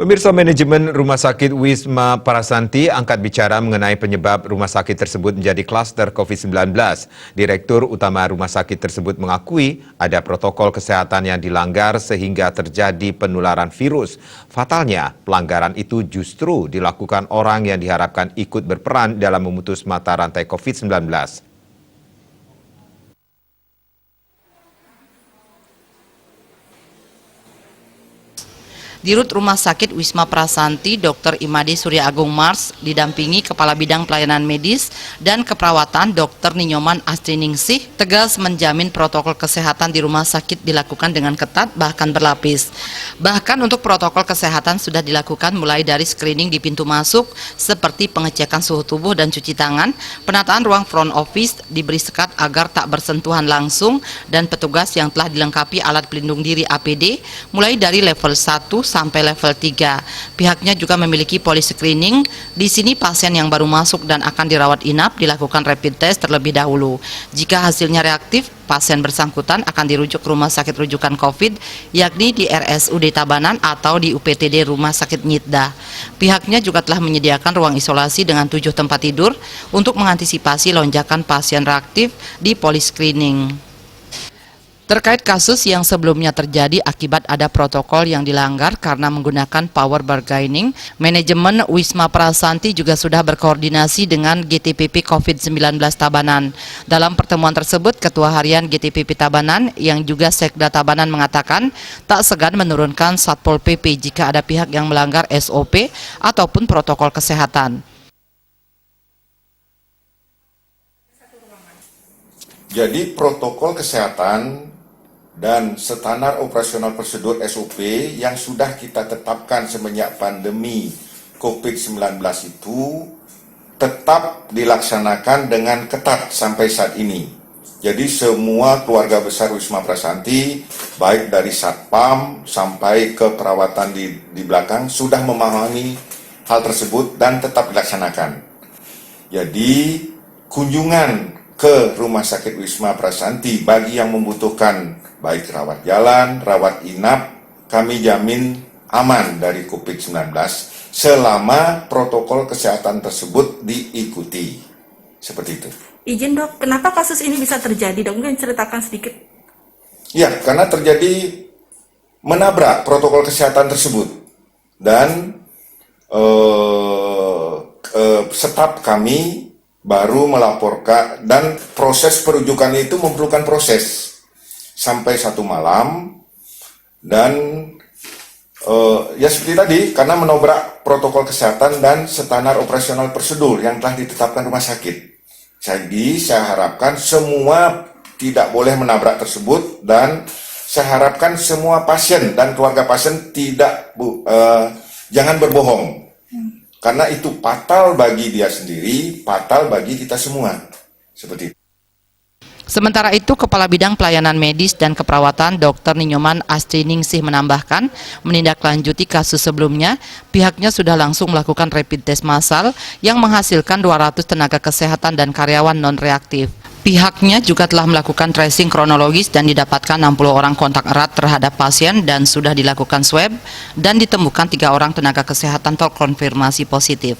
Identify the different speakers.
Speaker 1: Pemirsa, manajemen Rumah Sakit Wisma Prasanti angkat bicara mengenai penyebab rumah sakit tersebut menjadi klaster COVID-19. Direktur Utama Rumah Sakit tersebut mengakui ada protokol kesehatan yang dilanggar sehingga terjadi penularan virus. Fatalnya, pelanggaran itu justru dilakukan orang yang diharapkan ikut berperan dalam memutus mata rantai COVID-19.
Speaker 2: Dirut Rumah Sakit Wisma Prasanti, Dr. Imade Surya Agung Mars, didampingi Kepala Bidang Pelayanan Medis dan Keperawatan Dr. Ninyoman Astriningsih, tegas menjamin protokol kesehatan di rumah sakit dilakukan dengan ketat bahkan berlapis. Bahkan untuk protokol kesehatan sudah dilakukan mulai dari screening di pintu masuk seperti pengecekan suhu tubuh dan cuci tangan, penataan ruang front office diberi sekat agar tak bersentuhan langsung, dan petugas yang telah dilengkapi alat pelindung diri APD mulai dari level 1 sampai level 3. Pihaknya juga memiliki polis screening. Di sini pasien yang baru masuk dan akan dirawat inap dilakukan rapid test terlebih dahulu. Jika hasilnya reaktif, pasien bersangkutan akan dirujuk ke rumah sakit rujukan COVID, yakni di RSUD Tabanan atau di UPTD Rumah Sakit Nyitda. Pihaknya juga telah menyediakan ruang isolasi dengan 7 tempat tidur untuk mengantisipasi lonjakan pasien reaktif di polis screening. Terkait kasus yang sebelumnya terjadi akibat ada protokol yang dilanggar karena menggunakan power bargaining, manajemen Wisma Prasanti juga sudah berkoordinasi dengan GTPP COVID-19 Tabanan. Dalam pertemuan tersebut, Ketua Harian GTPP Tabanan yang juga Sekda Tabanan mengatakan tak segan menurunkan Satpol PP jika ada pihak yang melanggar SOP ataupun protokol kesehatan.
Speaker 3: Jadi protokol kesehatan dan standar operasional prosedur SOP yang sudah kita tetapkan semenjak pandemi COVID-19 itu tetap dilaksanakan dengan ketat sampai saat ini. Jadi semua keluarga besar Wisma Prasanti, baik dari Satpam sampai ke perawatan di belakang, sudah memahami hal tersebut dan tetap dilaksanakan. Jadi kunjungan ke Rumah Sakit Wisma Prasanti bagi yang membutuhkan baik rawat jalan, rawat inap, kami jamin aman dari COVID-19 selama protokol kesehatan tersebut diikuti. Seperti itu.
Speaker 4: Izin dok, kenapa kasus ini bisa terjadi? Dok, mungkin ceritakan sedikit.
Speaker 3: Ya, karena terjadi menabrak protokol kesehatan tersebut. Dan staf kami baru melaporkan, dan proses perujukan itu memerlukan proses sampai 1 malam, dan ya seperti tadi, karena menobrak protokol kesehatan dan standar operasional prosedur yang telah ditetapkan rumah sakit. Jadi saya harapkan semua tidak boleh menabrak tersebut, dan saya harapkan semua pasien dan keluarga pasien jangan berbohong. Karena itu fatal bagi dia sendiri, fatal bagi kita semua. Seperti itu.
Speaker 2: Sementara itu, Kepala Bidang Pelayanan Medis dan Keperawatan Dr. Ninyoman Astriningsih menambahkan, menindaklanjuti kasus sebelumnya, pihaknya sudah langsung melakukan rapid test massal yang menghasilkan 200 tenaga kesehatan dan karyawan non-reaktif. Pihaknya juga telah melakukan tracing kronologis dan didapatkan 60 orang kontak erat terhadap pasien dan sudah dilakukan swab dan ditemukan 3 orang tenaga kesehatan terkonfirmasi positif.